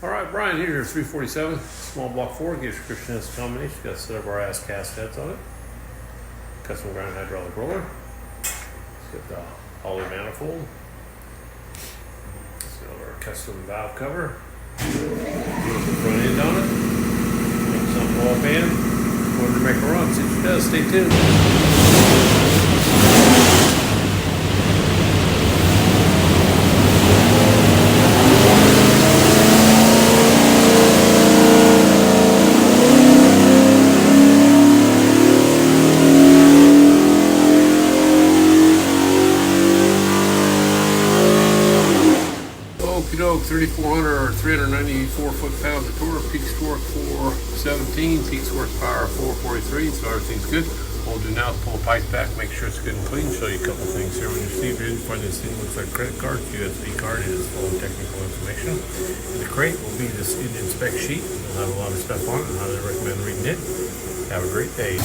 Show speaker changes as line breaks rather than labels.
All right, Bryan here, 347, small block 4, gives Christian this combination. Got a set of our ass cast heads on it. Custom ground hydraulic roller. It's got the Holley manifold. It's got our custom valve cover. Front end on it. Make something off in. Wanted to make a run. See what she does. Stay tuned. Okie doke, 3,400 or 394 foot-pounds of torque, peak torque 417, peak horsepower 443, so everything's good. What we'll do now is pull the pipe back, make sure it's good and clean, show you a couple things here. When you see if you didn't find this thing, looks like a credit card, USB card, it is full of technical information. In the crate will be this Indian spec sheet. It'll have a lot of stuff on it and how they recommend reading it. Have a great day.